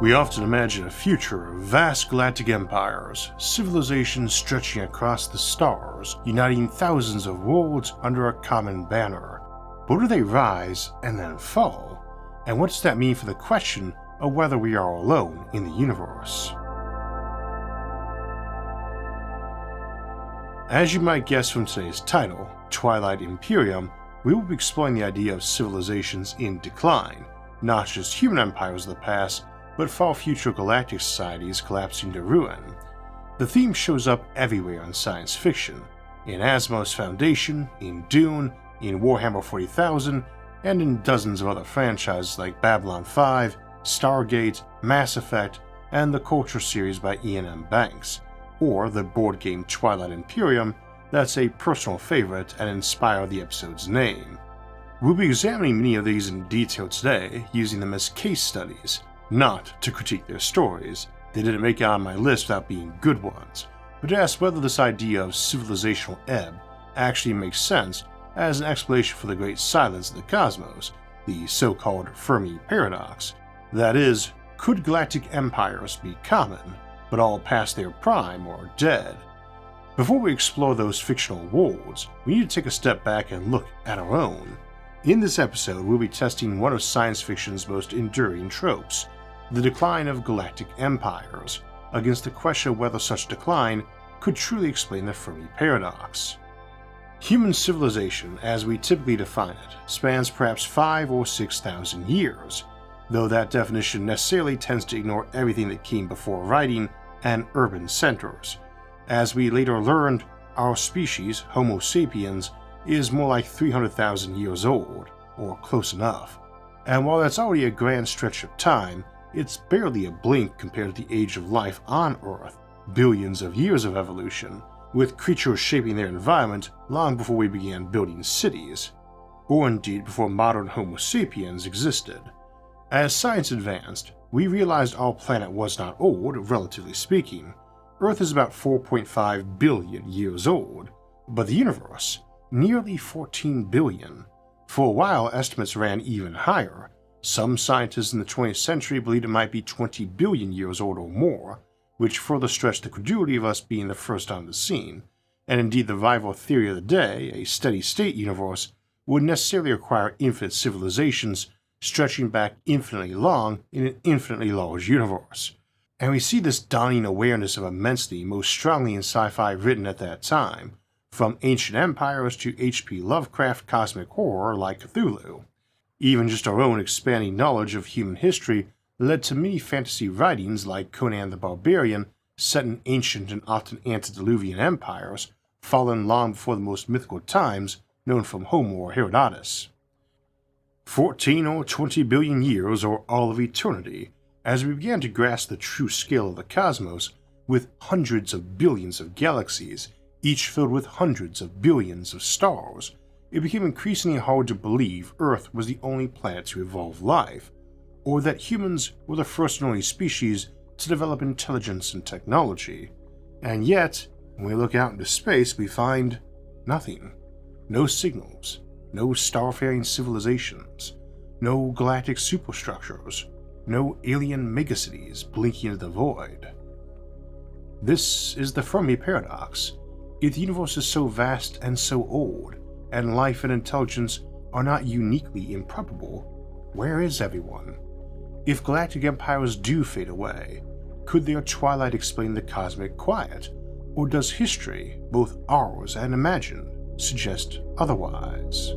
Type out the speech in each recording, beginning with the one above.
We often imagine a future of vast galactic empires, civilizations stretching across the stars, uniting thousands of worlds under a common banner. But do they rise and then fall? And what does that mean for the question of whether we are alone in the universe? As you might guess from today's title, Twilight Imperium, we will be exploring the idea of civilizations in decline, not just human empires of the past, but far future galactic societies collapsing to ruin. The theme shows up everywhere in science fiction, in Asimov's Foundation, in Dune, in Warhammer 40,000, and in dozens of other franchises like Babylon 5, Stargate, Mass Effect, and the Culture series by Ian M. Banks, or the board game Twilight Imperium that's a personal favorite and inspired the episode's name. We'll be examining many of these in detail today, using them as case studies, not to critique their stories. They didn't make it on my list without being good ones, but to ask whether this idea of civilizational ebb actually makes sense as an explanation for the great silence of the cosmos, the so-called Fermi paradox. That is, could galactic empires be common, but all past their prime or dead? Before we explore those fictional worlds, we need to take a step back and look at our own. In this episode, we'll be testing one of science fiction's most enduring tropes, the decline of galactic empires, against the question of whether such decline could truly explain the Fermi paradox. Human civilization, as we typically define it, spans perhaps 5,000 or 6,000 years, though that definition necessarily tends to ignore everything that came before writing and urban centers. As we later learned, our species, Homo sapiens, is more like 300,000 years old, or close enough. And while that's already a grand stretch of time, it's barely a blink compared to the age of life on Earth, billions of years of evolution, with creatures shaping their environment long before we began building cities, or indeed before modern Homo sapiens existed. As science advanced, we realized our planet was not old, relatively speaking. Earth is about 4.5 billion years old, but the universe, nearly 14 billion. For a while, estimates ran even higher. Some scientists in the 20th century believed it might be 20 billion years old or more, which further stretched the credulity of us being the first on the scene, and indeed the rival theory of the day, a steady-state universe, would necessarily require infinite civilizations stretching back infinitely long in an infinitely large universe. And we see this dawning awareness of immensity most strongly in sci-fi written at that time, from ancient empires to H.P. Lovecraft cosmic horror like Cthulhu. Even just our own expanding knowledge of human history led to many fantasy writings like Conan the Barbarian, set in ancient and often antediluvian empires, fallen long before the most mythical times known from Homer or Herodotus. 14 or 20 billion years or all of eternity, as we began to grasp the true scale of the cosmos, with hundreds of billions of galaxies, each filled with hundreds of billions of stars, it became increasingly hard to believe Earth was the only planet to evolve life, or that humans were the first and only species to develop intelligence and technology. And yet, when we look out into space, we find nothing. No signals, no starfaring civilizations, no galactic superstructures, no alien megacities blinking into the void. This is the Fermi paradox. If the universe is so vast and so old, and life and intelligence are not uniquely improbable, where is everyone? If galactic empires do fade away, could their twilight explain the cosmic quiet, or does history, both ours and imagined, suggest otherwise?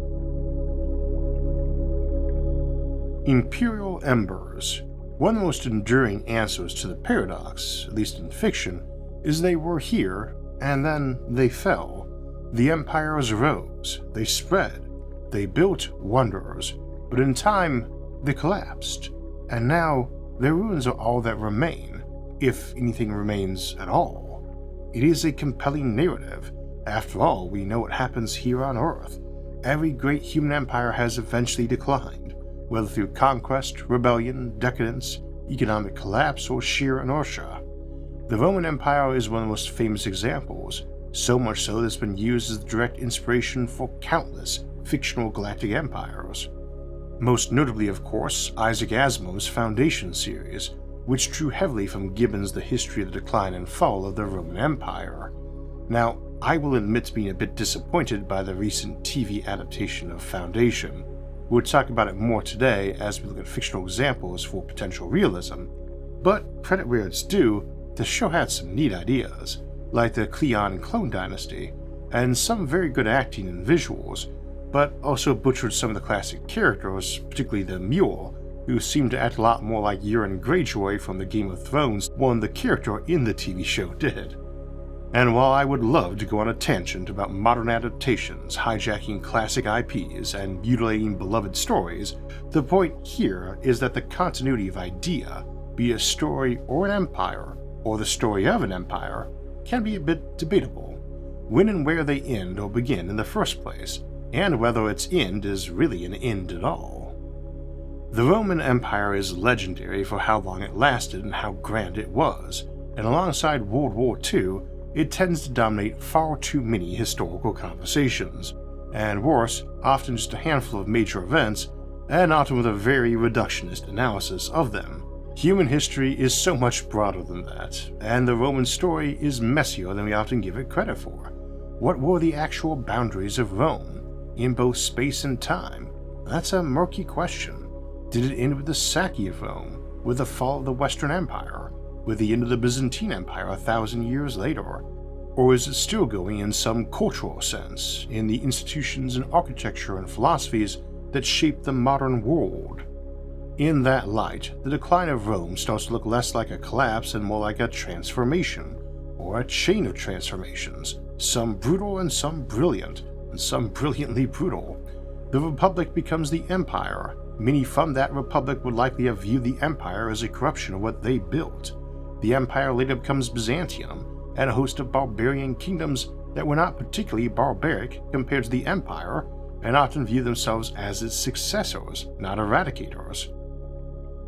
Imperial Embers. One of the most enduring answers to the paradox, at least in fiction, is they were here, and then they fell. The empires rose, they spread, they built wonders, but in time they collapsed, and now their ruins are all that remain, if anything remains at all. It is a compelling narrative. After all, we know what happens here on Earth. Every great human empire has eventually declined, whether through conquest, rebellion, decadence, economic collapse, or sheer inertia. The Roman Empire is one of the most famous examples, so much so that it's been used as the direct inspiration for countless fictional galactic empires. Most notably, of course, Isaac Asimov's Foundation series, which drew heavily from Gibbon's The History of the Decline and Fall of the Roman Empire. Now, I will admit to being a bit disappointed by the recent TV adaptation of Foundation. We'll talk about it more today as we look at fictional examples for potential realism, but credit where it's due, the show had some neat ideas, like the Cleon and Clone Dynasty, and some very good acting and visuals, but also butchered some of the classic characters, particularly the Mule, who seemed to act a lot more like Euron Greyjoy from the Game of Thrones than the character in the TV show did. And while I would love to go on a tangent about modern adaptations hijacking classic IPs and mutilating beloved stories, the point here is that the continuity of idea, be it a story or an empire, or the story of an empire, can be a bit debatable. When and where they end or begin in the first place, and whether its end is really an end at all. The Roman Empire is legendary for how long it lasted and how grand it was, and alongside World War II, it tends to dominate far too many historical conversations, and worse, often just a handful of major events, and often with a very reductionist analysis of them. Human history is so much broader than that, and the Roman story is messier than we often give it credit for. What were the actual boundaries of Rome, in both space and time? That's a murky question. Did it end with the Sacking of Rome, with the fall of the Western Empire, with the end of the Byzantine Empire 1,000 years later? Or is it still going in some cultural sense, in the institutions and architecture and philosophies that shape the modern world? In that light, the decline of Rome starts to look less like a collapse and more like a transformation, or a chain of transformations, some brutal and some brilliant, and some brilliantly brutal. The Republic becomes the Empire. Many from that Republic would likely have viewed the Empire as a corruption of what they built. The Empire later becomes Byzantium, and a host of barbarian kingdoms that were not particularly barbaric compared to the Empire, and often view themselves as its successors, not eradicators.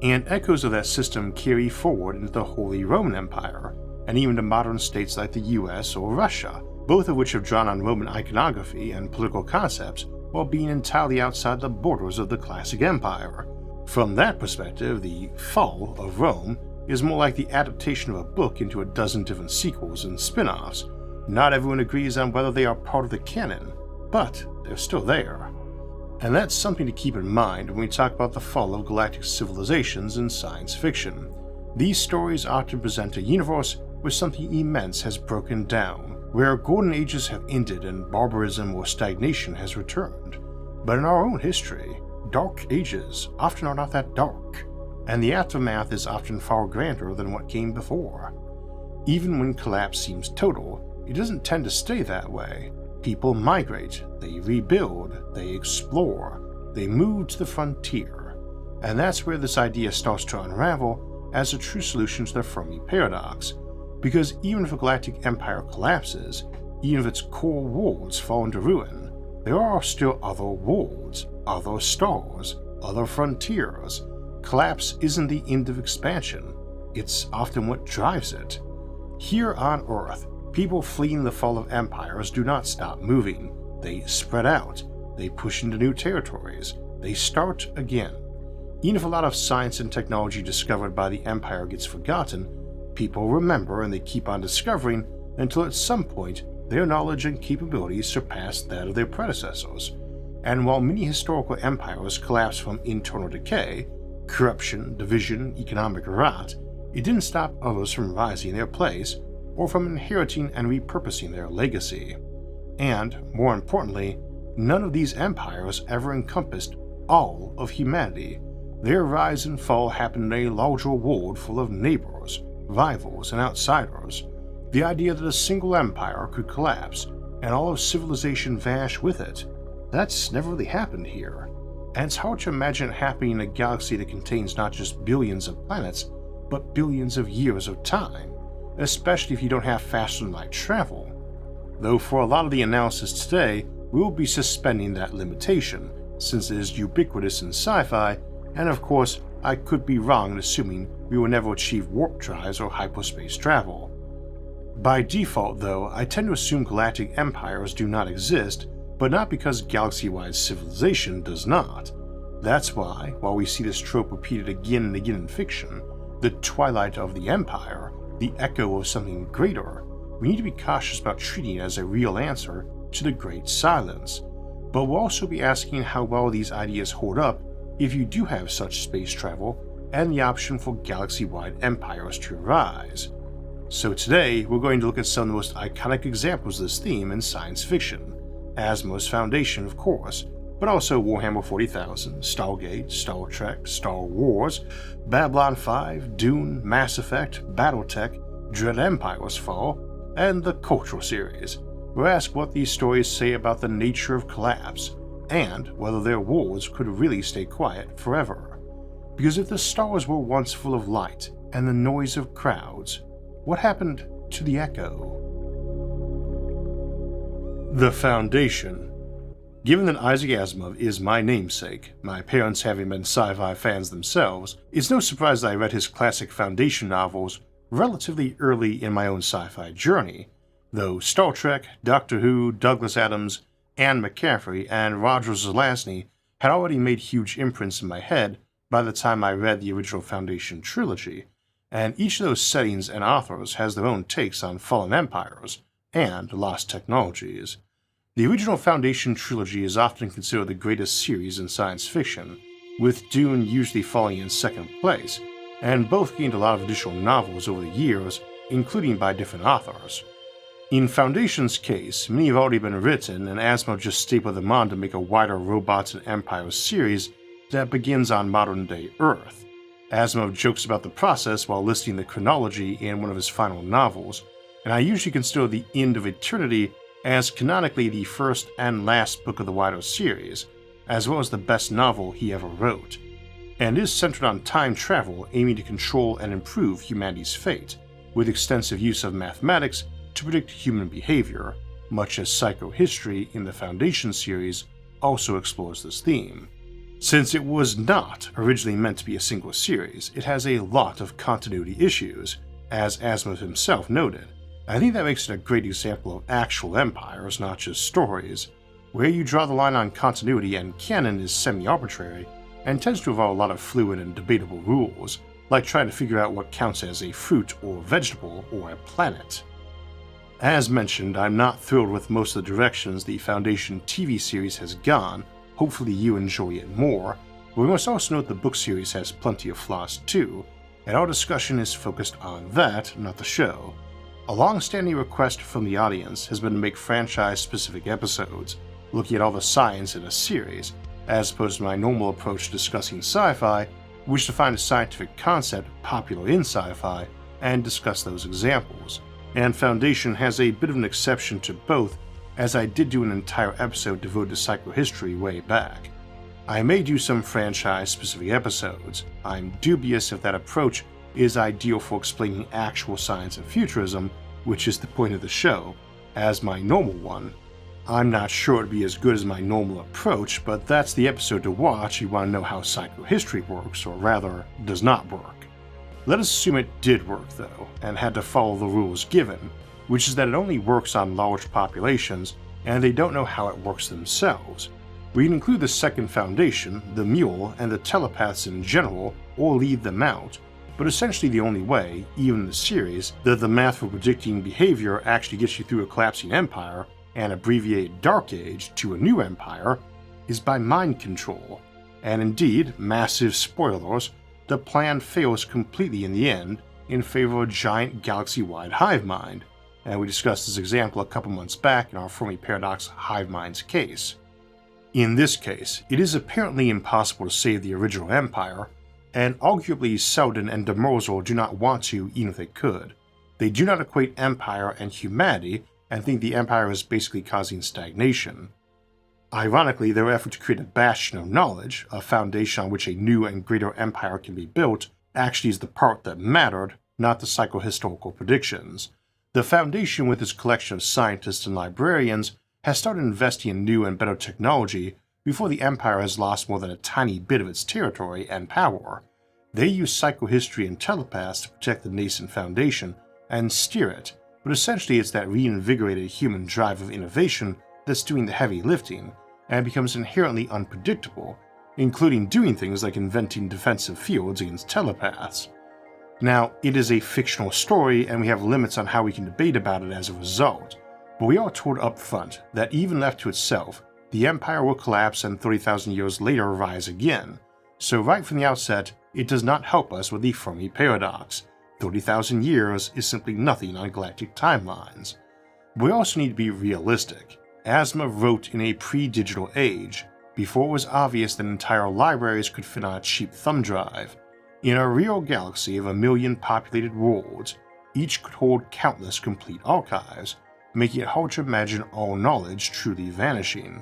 And echoes of that system carry forward into the Holy Roman Empire, and even to modern states like the US or Russia, both of which have drawn on Roman iconography and political concepts while being entirely outside the borders of the classic empire. From that perspective, the fall of Rome is more like the adaptation of a book into a dozen different sequels and spin-offs. Not everyone agrees on whether they are part of the canon, but they're still there. And that's something to keep in mind when we talk about the fall of galactic civilizations in science fiction. These stories often present a universe where something immense has broken down, where golden ages have ended and barbarism or stagnation has returned. But in our own history, dark ages often are not that dark, and the aftermath is often far grander than what came before. Even when collapse seems total, it doesn't tend to stay that way. People migrate, they rebuild, they explore, they move to the frontier. And that's where this idea starts to unravel as a true solution to the Fermi paradox. Because even if a galactic empire collapses, even if its core worlds fall into ruin, there are still other worlds, other stars, other frontiers. Collapse isn't the end of expansion, it's often what drives it. Here on Earth, people fleeing the fall of empires do not stop moving. They spread out, they push into new territories, they start again. Even if a lot of science and technology discovered by the empire gets forgotten, people remember and they keep on discovering until at some point their knowledge and capabilities surpass that of their predecessors. And while many historical empires collapse from internal decay, corruption, division, economic rot, it didn't stop others from rising in their place or from inheriting and repurposing their legacy. And, more importantly, none of these empires ever encompassed all of humanity. Their rise and fall happened in a larger world full of neighbors, rivals, and outsiders. The idea that a single empire could collapse and all of civilization vanish with it, that's never really happened here. And it's hard to imagine it happening in a galaxy that contains not just billions of planets, but billions of years of time, especially if you don't have faster-than-light travel. Though for a lot of the analysis today, we will be suspending that limitation, since it is ubiquitous in sci-fi, and of course, I could be wrong in assuming we will never achieve warp drives or hyperspace travel. By default, though, I tend to assume galactic empires do not exist, but not because galaxy-wide civilization does not. That's why, while we see this trope repeated again and again in fiction, the twilight of the Empire, the echo of something greater, we need to be cautious about treating it as a real answer to the Great Silence. But we'll also be asking how well these ideas hold up if you do have such space travel and the option for galaxy-wide empires to arise. So today, we're going to look at some of the most iconic examples of this theme in science fiction. Asimov's Foundation, of course, but also Warhammer 40,000, Stargate, Star Trek, Star Wars, Babylon 5, Dune, Mass Effect, Battletech, Dread Empire's Fall, and the Cultural series. We'll ask what these stories say about the nature of collapse, and whether their wars could really stay quiet forever. Because if the stars were once full of light and the noise of crowds, what happened to the echo? The Foundation. Given that Isaac Asimov is my namesake, my parents having been sci-fi fans themselves, it's no surprise that I read his classic Foundation novels relatively early in my own sci-fi journey, though Star Trek, Doctor Who, Douglas Adams, Anne McCaffrey, and Roger Zelazny had already made huge imprints in my head by the time I read the original Foundation trilogy, and each of those settings and authors has their own takes on fallen empires and lost technologies. The original Foundation trilogy is often considered the greatest series in science fiction, with Dune usually falling in second place, and both gained a lot of additional novels over the years, including by different authors. In Foundation's case, many have already been written, and Asimov just stapled them on to make a wider Robots and Empires series that begins on modern-day Earth. Asimov jokes about the process while listing the chronology in one of his final novels, and I usually consider The End of Eternity as canonically the first and last book of the wider series, as well as the best novel he ever wrote, and is centered on time travel aiming to control and improve humanity's fate, with extensive use of mathematics to predict human behavior, much as psychohistory in the Foundation series also explores this theme. Since it was not originally meant to be a single series, it has a lot of continuity issues, as Asimov himself noted. I think that makes it a great example of actual empires, not just stories, where you draw the line on continuity and canon is semi-arbitrary and tends to involve a lot of fluid and debatable rules, like trying to figure out what counts as a fruit or vegetable or a planet. As mentioned, I'm not thrilled with most of the directions the Foundation TV series has gone. Hopefully you enjoy it more, but we must also note the book series has plenty of flaws too, and our discussion is focused on that, not the show. A long-standing request from the audience has been to make franchise-specific episodes, looking at all the science in a series, as opposed to my normal approach to discussing sci-fi, which is to find a scientific concept popular in sci-fi and discuss those examples. And Foundation has a bit of an exception to both, as I did do an entire episode devoted to psychohistory way back. I may do some franchise-specific episodes. I'm dubious if that approach is ideal for explaining actual science and futurism, which is the point of the show, as my normal one. I'm not sure it'd be as good as my normal approach, but that's the episode to watch if you want to know how psychohistory works, or rather, does not work. Let us assume it did work though, and had to follow the rules given, which is that it only works on large populations, and they don't know how it works themselves. We can include the second Foundation, the Mule, and the telepaths in general, or leave them out, but essentially the only way, even in the series, that the math for predicting behavior actually gets you through a collapsing empire, and abbreviated Dark Age to a new empire, is by mind control. And indeed, massive spoilers, the plan fails completely in the end in favor of a giant galaxy-wide hive mind, and we discussed this example a couple months back in our Fermi Paradox hive minds case. In this case, it is apparently impossible to save the original empire, and arguably Selden and de Merzel do not want to even if they could. They do not equate empire and humanity, and think the empire is basically causing stagnation. Ironically, their effort to create a bastion of knowledge, a foundation on which a new and greater empire can be built, actually is the part that mattered, not the psychohistorical predictions. The Foundation, with its collection of scientists and librarians, has started investing in new and better technology before the Empire has lost more than a tiny bit of its territory and power. They use psychohistory and telepaths to protect the nascent Foundation and steer it, but essentially it's that reinvigorated human drive of innovation that's doing the heavy lifting, and becomes inherently unpredictable, including doing things like inventing defensive fields against telepaths. Now, it is a fictional story and we have limits on how we can debate about it as a result, but we are told up front that even left to itself, the Empire will collapse and 30,000 years later rise again, so right from the outset, it does not help us with the Fermi paradox. 30,000 years is simply nothing on galactic timelines. But we also need to be realistic. Asimov wrote in a pre-digital age, before it was obvious that entire libraries could fit on a cheap thumb drive. In a real galaxy of 1 million populated worlds, each could hold countless complete archives, making it hard to imagine all knowledge truly vanishing.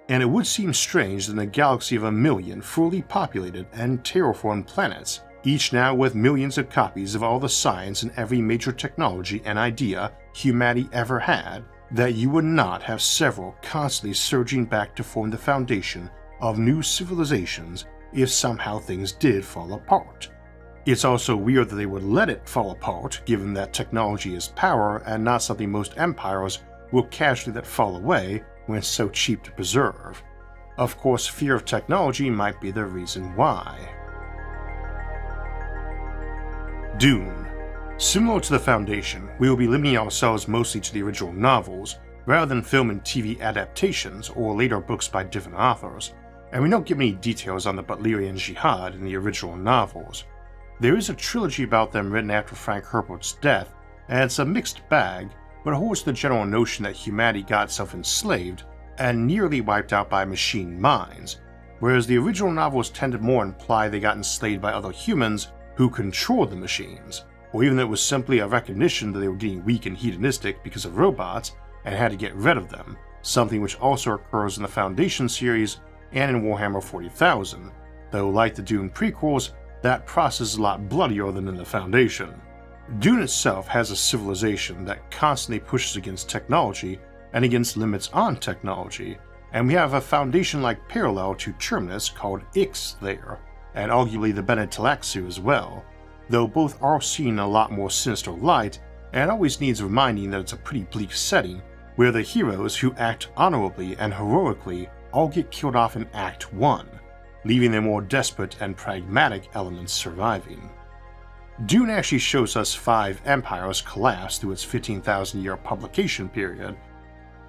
And it would seem strange that in a galaxy of 1 million fully populated and terraformed planets, each now with millions of copies of all the science and every major technology and idea humanity ever had, that you would not have several constantly surging back to form the foundation of new civilizations if somehow things did fall apart. It's also weird that they would let it fall apart, given that technology is power and not something most empires will casually let fall away when it's so cheap to preserve. Of course, fear of technology might be the reason why. Dune. Similar to the Foundation, we will be limiting ourselves mostly to the original novels, rather than film and TV adaptations or later books by different authors, and we don't give any details on the Butlerian Jihad in the original novels. There is a trilogy about them written after Frank Herbert's death, and it's a mixed bag, but it holds the general notion that humanity got itself enslaved and nearly wiped out by machine minds, whereas the original novels tended more to imply they got enslaved by other humans who controlled the machines, or even that it was simply a recognition that they were getting weak and hedonistic because of robots and had to get rid of them, something which also occurs in the Foundation series and in Warhammer 40,000, though like the Dune prequels, that process is a lot bloodier than in the Foundation. Dune itself has a civilization that constantly pushes against technology and against limits on technology, and we have a Foundation-like parallel to Terminus called Ix there, and arguably the Bene Tlaxu as well, though both are seen in a lot more sinister light, and always needs reminding that it's a pretty bleak setting where the heroes who act honorably and heroically all get killed off in Act 1, leaving the more desperate and pragmatic elements surviving. Dune actually shows us 5 empires collapse through its 15,000-year publication period,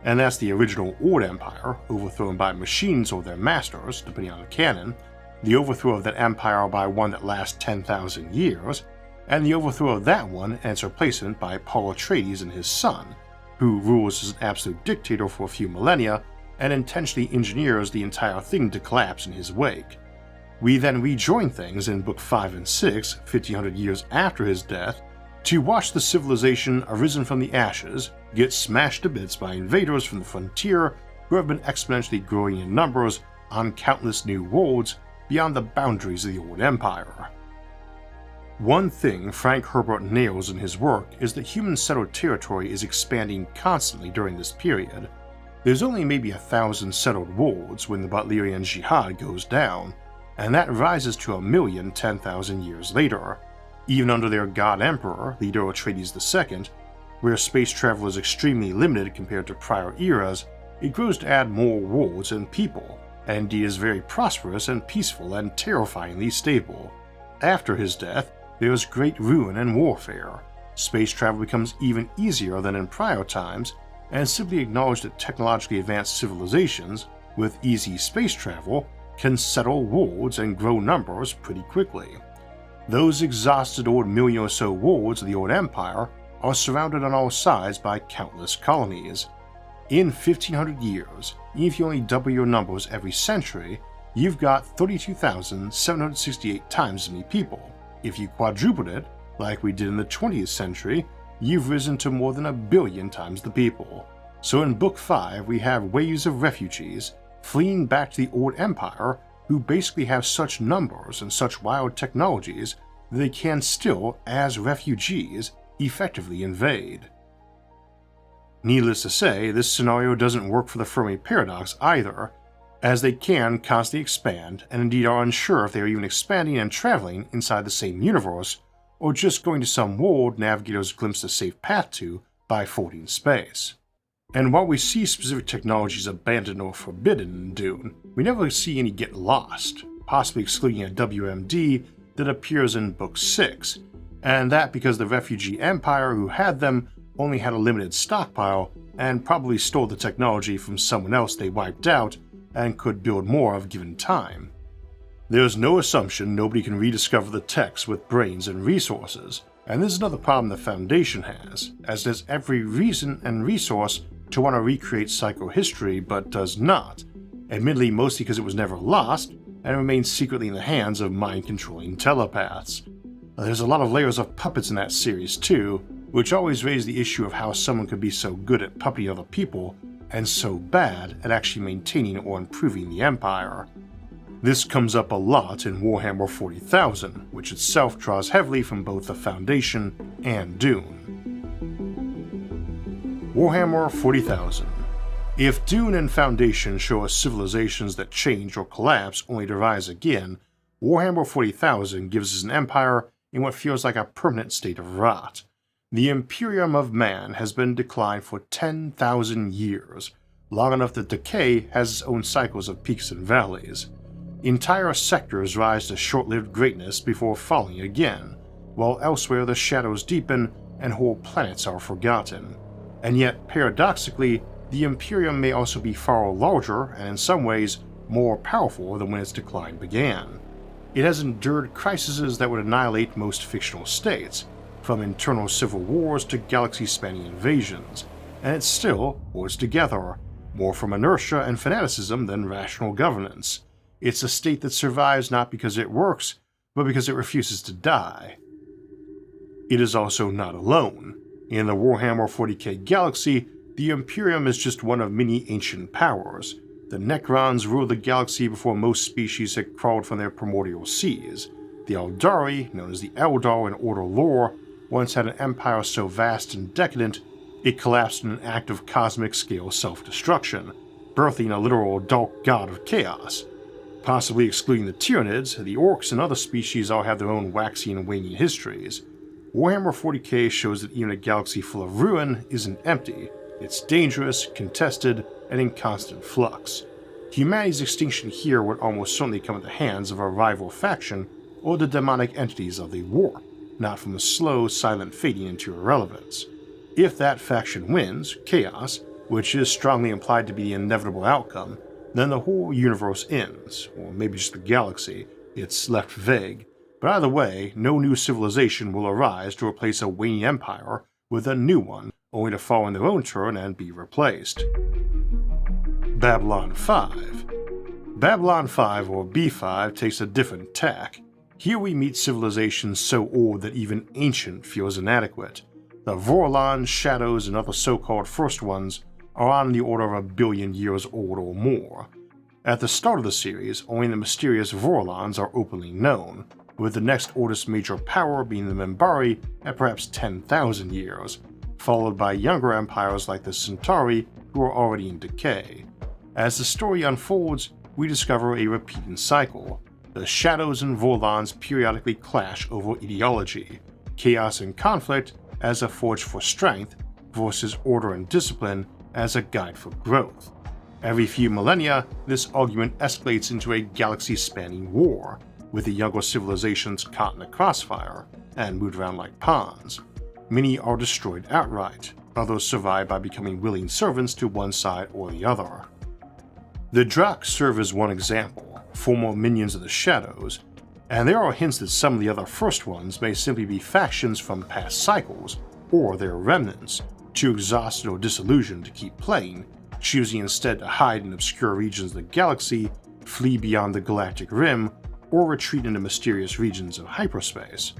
and that's the original Old Empire, overthrown by machines or their masters, depending on the canon, the overthrow of that empire by one that lasts 10,000 years, and the overthrow of that one and its replacement by Paul Atreides and his son, who rules as an absolute dictator for a few millennia and intentionally engineers the entire thing to collapse in his wake. We then rejoin things in Book 5 and 6, 1500 years after his death, to watch the civilization arisen from the ashes get smashed to bits by invaders from the frontier who have been exponentially growing in numbers on countless new worlds beyond the boundaries of the old empire. One thing Frank Herbert nails in his work is that human settled territory is expanding constantly during this period. There's only maybe 1,000 settled worlds when the Butlerian Jihad goes down, and that rises to 1 million 10,000 years later. Even under their God Emperor, leader Atreides II, where space travel is extremely limited compared to prior eras, it grows to add more worlds and people, and indeed is very prosperous and peaceful and terrifyingly stable. After his death, there is great ruin and warfare. Space travel becomes even easier than in prior times, and simply acknowledge that technologically advanced civilizations, with easy space travel, can settle worlds and grow numbers pretty quickly. Those exhausted old million or so worlds of the old empire are surrounded on all sides by countless colonies. In 1500 years, if you only double your numbers every century, you've got 32,768 times as many people. If you quadrupled it, like we did in the 20th century, you've risen to more than 1 billion times the people. So in Book 5 we have waves of refugees fleeing back to the old empire who basically have such numbers and such wild technologies that they can still, as refugees, effectively invade. Needless to say, this scenario doesn't work for the Fermi paradox either, as they can constantly expand and indeed are unsure if they are even expanding and traveling inside the same universe, or just going to some world navigators glimpse a safe path to by fording space. And while we see specific technologies abandoned or forbidden in Dune, we never see any get lost, possibly excluding a WMD that appears in Book 6, and that because the refugee empire who had them only had a limited stockpile and probably stole the technology from someone else they wiped out and could build more of given time. There's no assumption nobody can rediscover the text with brains and resources, and this is another problem the Foundation has, as there's every reason and resource to want to recreate psychohistory but does not, admittedly mostly because it was never lost and remains secretly in the hands of mind-controlling telepaths. There's a lot of layers of puppets in that series too, which always raise the issue of how someone could be so good at puppeting other people and so bad at actually maintaining or improving the Empire. This comes up a lot in Warhammer 40,000, which itself draws heavily from both the Foundation and Dune. Warhammer 40,000. If Dune and Foundation show us civilizations that change or collapse only to rise again, Warhammer 40,000 gives us an empire in what feels like a permanent state of rot. The Imperium of Man has been in decline for 10,000 years, long enough that decay has its own cycles of peaks and valleys. Entire sectors rise to short-lived greatness before falling again, while elsewhere the shadows deepen and whole planets are forgotten. And yet, paradoxically, the Imperium may also be far larger and in some ways more powerful than when its decline began. It has endured crises that would annihilate most fictional states, from internal civil wars to galaxy-spanning invasions, and it still holds together, more from inertia and fanaticism than rational governance. It's a state that survives not because it works, but because it refuses to die. It is also not alone. In the Warhammer 40k galaxy, the Imperium is just one of many ancient powers. The Necrons ruled the galaxy before most species had crawled from their primordial seas. The Eldari, known as the Eldar in Order lore, once had an empire so vast and decadent, it collapsed in an act of cosmic-scale self-destruction, birthing a literal dark god of chaos. Possibly excluding the Tyranids, the Orcs and other species all have their own waxing and waning histories. Warhammer 40k shows that even a galaxy full of ruin isn't empty. It's dangerous, contested, and in constant flux. Humanity's extinction here would almost certainly come at the hands of a rival faction or the demonic entities of the warp, not from a slow, silent fading into irrelevance. If that faction wins, chaos, which is strongly implied to be the inevitable outcome, then the whole universe ends, or maybe just the galaxy. It's left vague. But either way, no new civilization will arise to replace a waning empire with a new one, only to fall in their own turn and be replaced. Babylon 5. Babylon 5, or B5, takes a different tack. Here we meet civilizations so old that even ancient feels inadequate. The Vorlons, Shadows, and other so-called First Ones are on the order of 1 billion years old or more. At the start of the series, only the mysterious Vorlons are openly known, with the next oldest major power being the Minbari at perhaps 10,000 years, followed by younger empires like the Centauri, who are already in decay. As the story unfolds, we discover a repeating cycle. The Shadows and Vorlons periodically clash over ideology, chaos and conflict as a forge for strength versus order and discipline as a guide for growth. Every few millennia, this argument escalates into a galaxy-spanning war, with the younger civilizations caught in the crossfire and moved around like pawns. Many are destroyed outright, others survive by becoming willing servants to one side or the other. The Drakh serve as one example, former minions of the Shadows, and there are hints that some of the other First Ones may simply be factions from past cycles, or their remnants, too exhausted or disillusioned to keep playing, choosing instead to hide in obscure regions of the galaxy, flee beyond the galactic rim, or retreat into mysterious regions of hyperspace.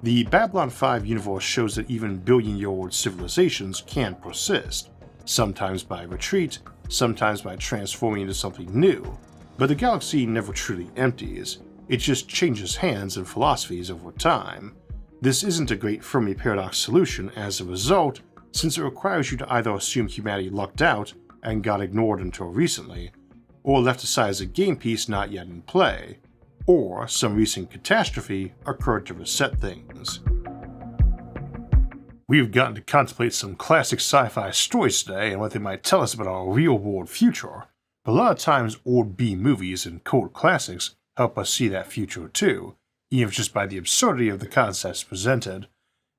The Babylon 5 universe shows that even billion-year-old civilizations can persist, sometimes by retreat, sometimes by transforming into something new, but the galaxy never truly empties, it just changes hands and philosophies over time. This isn't a great Fermi paradox solution as a result, since it requires you to either assume humanity lucked out and got ignored until recently, or left aside as a game piece not yet in play, or some recent catastrophe occurred to reset things. We've gotten to contemplate some classic sci-fi stories today and what they might tell us about our real-world future, but a lot of times old B movies and cult classics help us see that future too, even just by the absurdity of the concepts presented.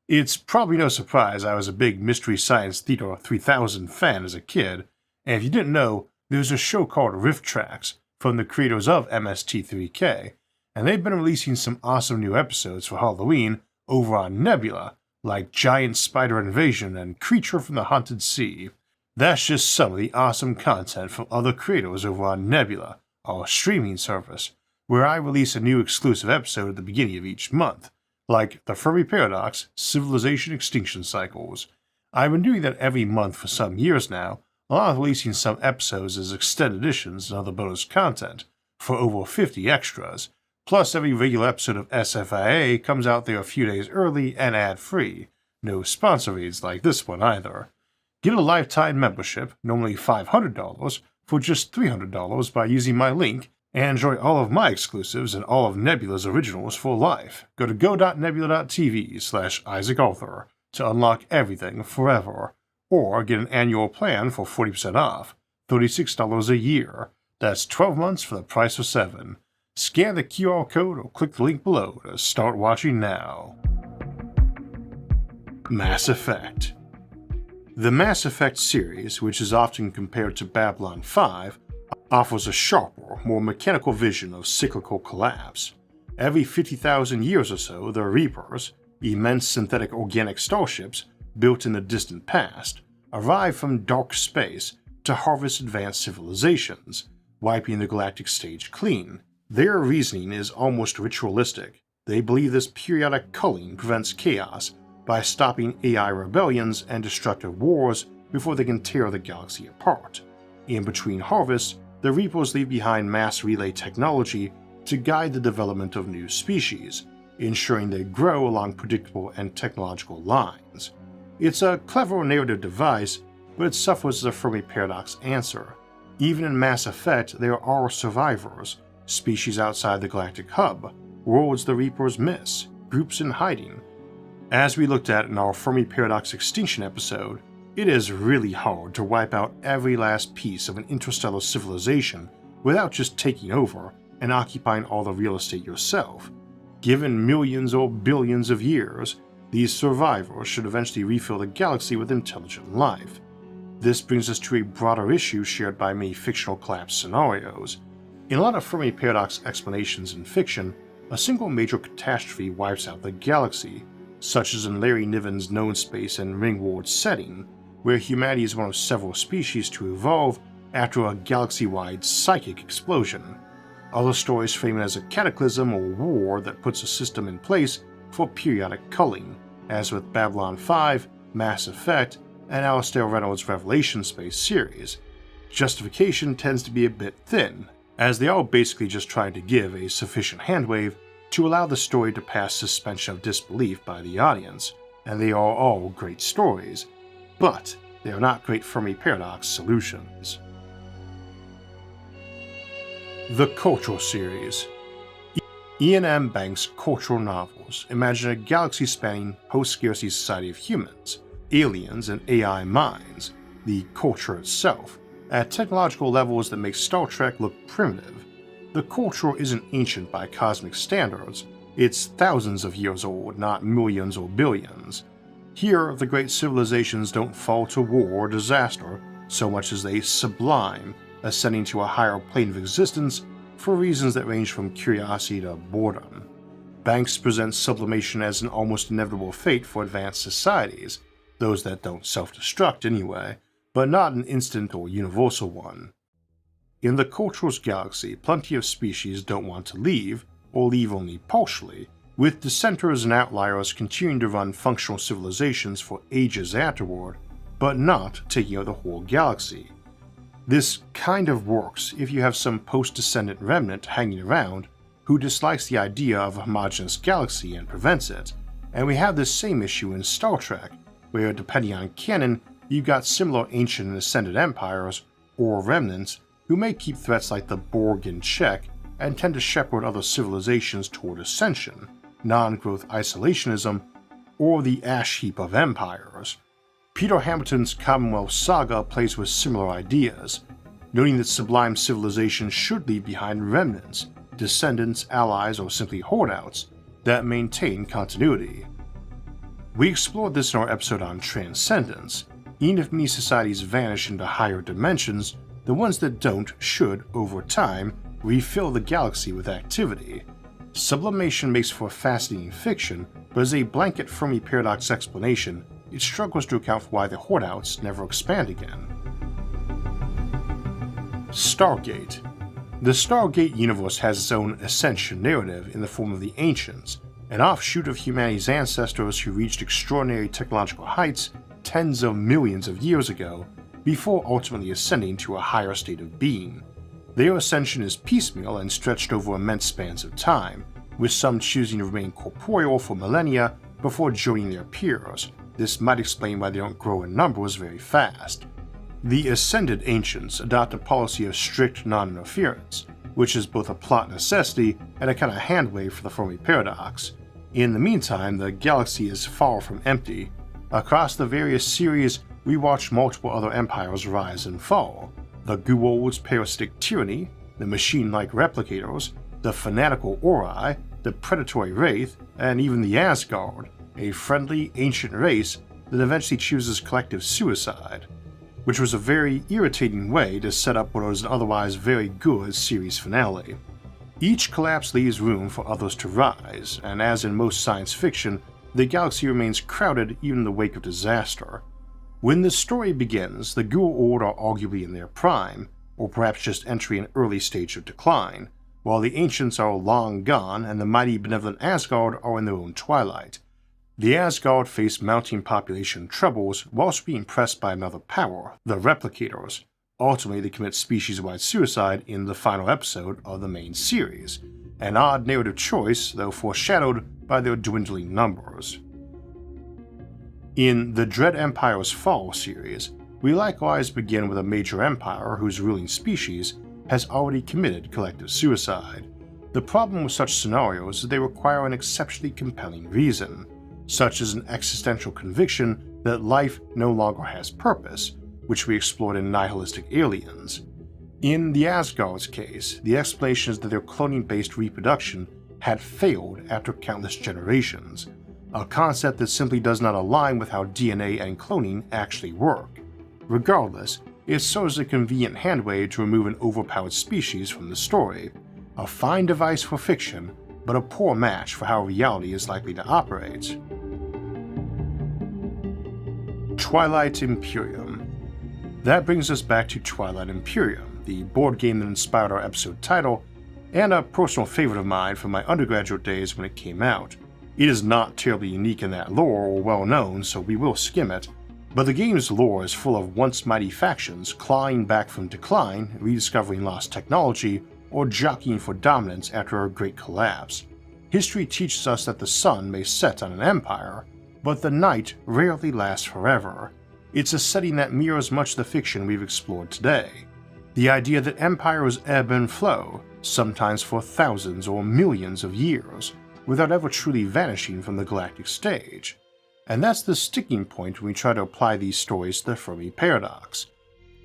It's probably no surprise I was a big Mystery Science Theater 3000 fan as a kid, and if you didn't know, there's a show called Rift Tracks from the creators of MST3K, and they've been releasing some awesome new episodes for Halloween over on Nebula, like Giant Spider Invasion and Creature from the Haunted Sea. That's just some of the awesome content from other creators over on Nebula, our streaming service, where I release a new exclusive episode at the beginning of each month, like the Fermi Paradox, Civilization Extinction Cycles. I've been doing that every month for some years now, along with releasing some episodes as extended editions and other bonus content, for over 50 extras, plus every regular episode of SFIA comes out there a few days early and ad-free. No sponsor reads like this one either. Get a lifetime membership, normally $500, for just $300 by using my link, and enjoy all of my exclusives and all of Nebula's originals for life. Go to go.nebula.tv/IsaacArthur to unlock everything forever, or get an annual plan for 40% off, $36 a year. That's 12 months for the price of 7. Scan the QR code or click the link below to start watching now. Mass Effect. The Mass Effect series, which is often compared to Babylon 5, offers a sharper, more mechanical vision of cyclical collapse. Every 50,000 years or so, the Reapers, immense synthetic organic starships built in the distant past, arrive from dark space to harvest advanced civilizations, wiping the galactic stage clean. Their reasoning is almost ritualistic. They believe this periodic culling prevents chaos by stopping AI rebellions and destructive wars before they can tear the galaxy apart. In between harvests, the Reapers leave behind mass relay technology to guide the development of new species, ensuring they grow along predictable and technological lines. It's a clever narrative device, but it suffers as a Fermi Paradox answer. Even in Mass Effect, there are survivors, species outside the galactic hub, worlds the Reapers miss, groups in hiding. As we looked at in our Fermi Paradox Extinction episode, it is really hard to wipe out every last piece of an interstellar civilization without just taking over and occupying all the real estate yourself. Given millions or billions of years, these survivors should eventually refill the galaxy with intelligent life. This brings us to a broader issue shared by many fictional collapse scenarios. In a lot of Fermi Paradox explanations in fiction, a single major catastrophe wipes out the galaxy, such as in Larry Niven's known space and Ringworld setting, where humanity is one of several species to evolve after a galaxy-wide psychic explosion. Other stories frame it as a cataclysm or war that puts a system in place for periodic culling, as with Babylon 5, Mass Effect, and Alastair Reynolds' Revelation Space series. Justification tends to be a bit thin, as they are basically just trying to give a sufficient handwave to allow the story to pass suspension of disbelief by the audience, and they are all great stories, but they are not great Fermi Paradox solutions. The Cultural Series. Ian M. Banks' cultural novels imagine a galaxy-spanning post-scarcity society of humans, aliens, and AI minds, the culture itself, at technological levels that make Star Trek look primitive. The culture isn't ancient by cosmic standards, it's thousands of years old, not millions or billions. Here, the great civilizations don't fall to war or disaster so much as they sublime, ascending to a higher plane of existence for reasons that range from curiosity to boredom. Banks presents sublimation as an almost inevitable fate for advanced societies, those that don't self-destruct anyway, but not an instant or universal one. In the Cultural's galaxy, plenty of species don't want to leave, or leave only partially, with dissenters and outliers continuing to run functional civilizations for ages afterward, but not taking over the whole galaxy. This kind of works if you have some post-descendant remnant hanging around who dislikes the idea of a homogeneous galaxy and prevents it, and we have this same issue in Star Trek, where depending on canon, you've got similar ancient and ascended empires, or remnants, who may keep threats like the Borg in check and tend to shepherd other civilizations toward ascension, non-growth isolationism, or the ash heap of empires. Peter Hamilton's Commonwealth saga plays with similar ideas, noting that sublime civilizations should leave behind remnants, descendants, allies, or simply hoardouts, that maintain continuity. We explored this in our episode on Transcendence. Even if many societies vanish into higher dimensions, the ones that don't should, over time, refill the galaxy with activity. Sublimation makes for fascinating fiction, but as a blanket Fermi paradox explanation, it struggles to account for why the hoardouts never expand again. Stargate. The Stargate universe has its own ascension narrative in the form of the Ancients, an offshoot of humanity's ancestors who reached extraordinary technological heights tens of millions of years ago, before ultimately ascending to a higher state of being. Their ascension is piecemeal and stretched over immense spans of time, with some choosing to remain corporeal for millennia before joining their peers. This might explain why they don't grow in numbers very fast. The Ascended Ancients adopt a policy of strict non-interference, which is both a plot necessity and a kind of handwave for the Fermi paradox. In the meantime, the galaxy is far from empty. Across the various series, we watch multiple other empires rise and fall. The Guold's parasitic tyranny, the machine-like replicators, the fanatical Ori, the predatory Wraith, and even the Asgard, a friendly, ancient race that eventually chooses collective suicide, which was a very irritating way to set up what was an otherwise very good series finale. Each collapse leaves room for others to rise, and as in most science fiction, the galaxy remains crowded even in the wake of disaster. When the story begins, the Guild are arguably in their prime, or perhaps just entering an early stage of decline, while the Ancients are long gone and the mighty benevolent Asgard are in their own twilight. The Asgard face mounting population troubles whilst being pressed by another power, the Replicators. Ultimately, they commit species-wide suicide in the final episode of the main series, an odd narrative choice, though foreshadowed by their dwindling numbers. In the Dread Empire's Fall series, we likewise begin with a major empire whose ruling species has already committed collective suicide. The problem with such scenarios is that they require an exceptionally compelling reason, such as an existential conviction that life no longer has purpose, which we explored in Nihilistic Aliens. In the Asgard's case, the explanation is that their cloning-based reproduction had failed after countless generations, a concept that simply does not align with how DNA and cloning actually work. Regardless, it serves as a convenient handwave to remove an overpowered species from the story, a fine device for fiction, but a poor match for how reality is likely to operate. Twilight Imperium. That brings us back to Twilight Imperium, the board game that inspired our episode title, and a personal favorite of mine from my undergraduate days when it came out. It is not terribly unique in that lore or well known, so we will skim it, but the game's lore is full of once mighty factions clawing back from decline, rediscovering lost technology, or jockeying for dominance after a great collapse. History teaches us that the sun may set on an empire, but the night rarely lasts forever. It's a setting that mirrors much the fiction we've explored today. The idea that empires ebb and flow, sometimes for thousands or millions of years, without ever truly vanishing from the galactic stage. And that's the sticking point when we try to apply these stories to the Fermi paradox.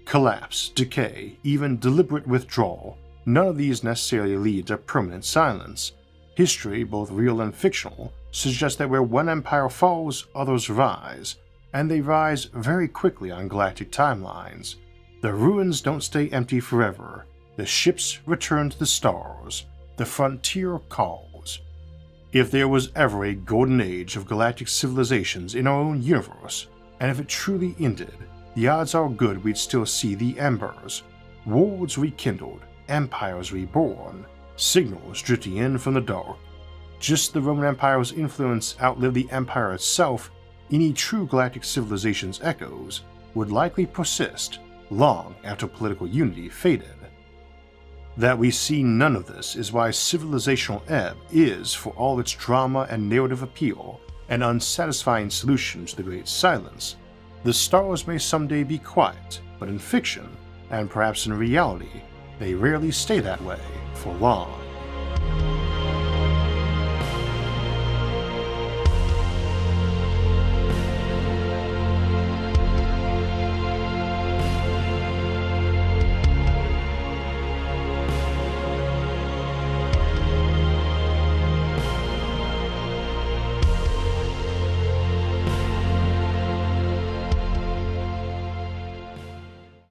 Collapse, decay, even deliberate withdrawal, none of these necessarily lead to permanent silence. History, both real and fictional, suggests that where one empire falls, others rise, and they rise very quickly on galactic timelines. The ruins don't stay empty forever. The ships return to the stars. The frontier calls. If there was ever a golden age of galactic civilizations in our own universe, and if it truly ended, the odds are good we'd still see the Embers. Worlds rekindled, empires reborn, signals drifting in from the dark. Just the Roman Empire's influence outlived the Empire itself, any true galactic civilization's echoes would likely persist long after political unity faded. That we see none of this is why civilizational ebb is, for all its drama and narrative appeal, an unsatisfying solution to the Great Silence. The stars may someday be quiet, but in fiction, and perhaps in reality, they rarely stay that way for long.